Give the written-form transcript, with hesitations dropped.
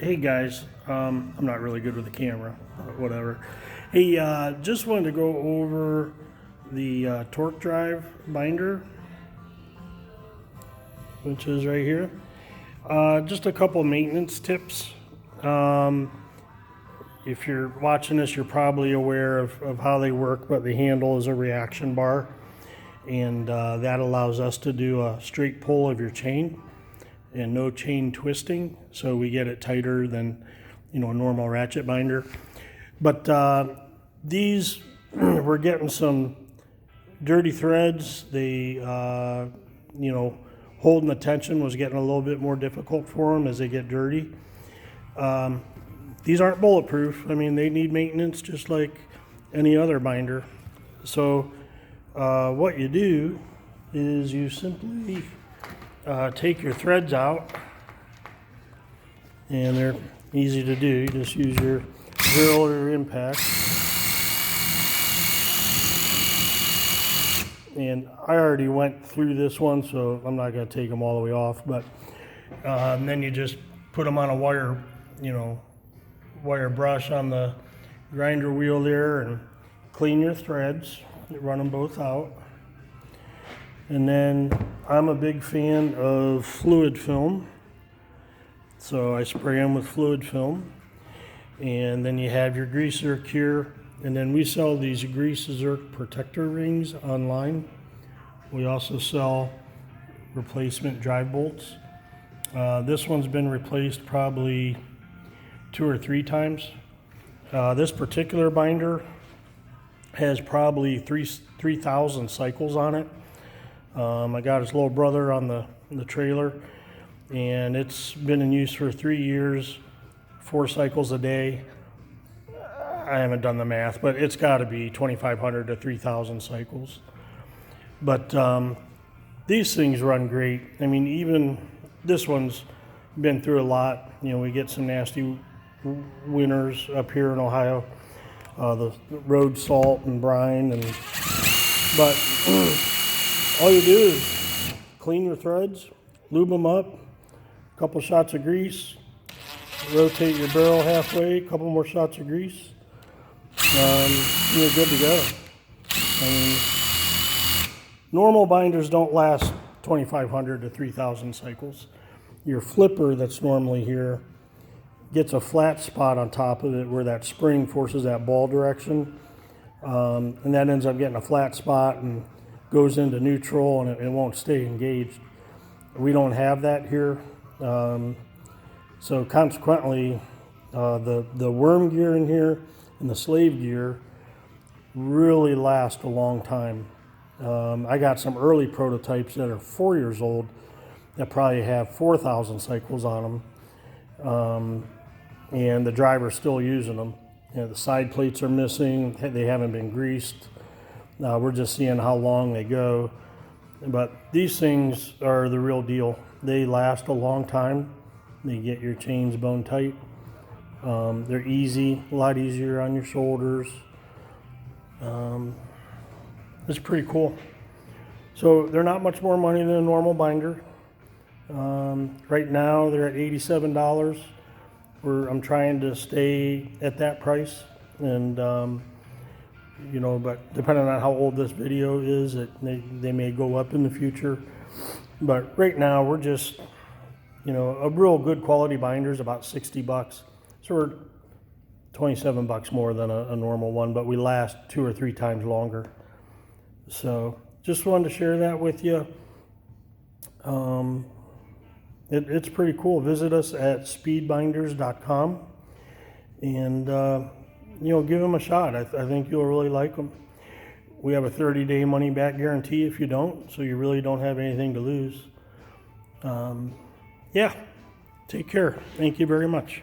Hey guys, I'm not really good with the camera, but whatever. Hey, just wanted to go over the torque drive binder, which is right here. Just a couple maintenance tips. If you're watching this, you're probably aware of how they work, but the handle is a reaction bar, and that allows us to do a straight pull of your chain and no chain twisting, so we get it tighter than a normal ratchet binder. But these we're getting some dirty threads. They holding the tension was getting a little bit more difficult for them as they get dirty. These aren't bulletproof. I mean, they need maintenance just like any other binder. So what you do is you simply take your threads out, and they're easy to do. You just use your drill or your impact. And I already went through this one, so I'm not going to take them all the way off. But then you just put them on a wire brush on the grinder wheel there, and clean your threads. Run them both out. And then I'm a big fan of fluid film, so I spray them with fluid film. And then you have your grease zerk here, and then we sell these grease zerk protector rings online. We also sell replacement drive bolts. This one's been replaced probably 2 or 3 times. This particular binder has probably 3,000 cycles on it. I got his little brother on the trailer, and it's been in use for 3 years, 4 cycles a day. I haven't done the math, but it's got to be 2,500 to 3,000 cycles. But these things run great. I mean, even this one's been through a lot. We get some nasty winters up here in Ohio, the road salt and brine, but all you do is clean your threads, lube them up, a couple shots of grease, rotate your barrel halfway, a couple more shots of grease, you're good to go. I mean, normal binders don't last 2,500 to 3,000 cycles. Your flipper that's normally here gets a flat spot on top of it where that spring forces that ball direction, and that ends up getting a flat spot and goes into neutral, and it won't stay engaged. We don't have that here, so consequently the worm gear in here and the slave gear really last a long time. I got some early prototypes that are 4 years old that probably have 4,000 cycles on them, and the driver's still using them. The side plates are missing, they haven't been greased. We're just seeing how long they go. But these things are the real deal. They last a long time. They get your chains bone tight. They're easy, a lot easier on your shoulders. It's pretty cool. So they're not much more money than a normal binder. Right now they're at $87. I'm trying to stay at that price, and but depending on how old this video is, they may go up in the future. But right now we're just, a real good quality binder is about $60. So we're $27 more than a normal one, but we last 2 or 3 times longer. So just wanted to share that with you. It's pretty cool. Visit us at speedbinders.com and give them a shot. I think you'll really like them. We have a 30-day money-back guarantee if you don't, so you really don't have anything to lose. Yeah, take care. Thank you very much.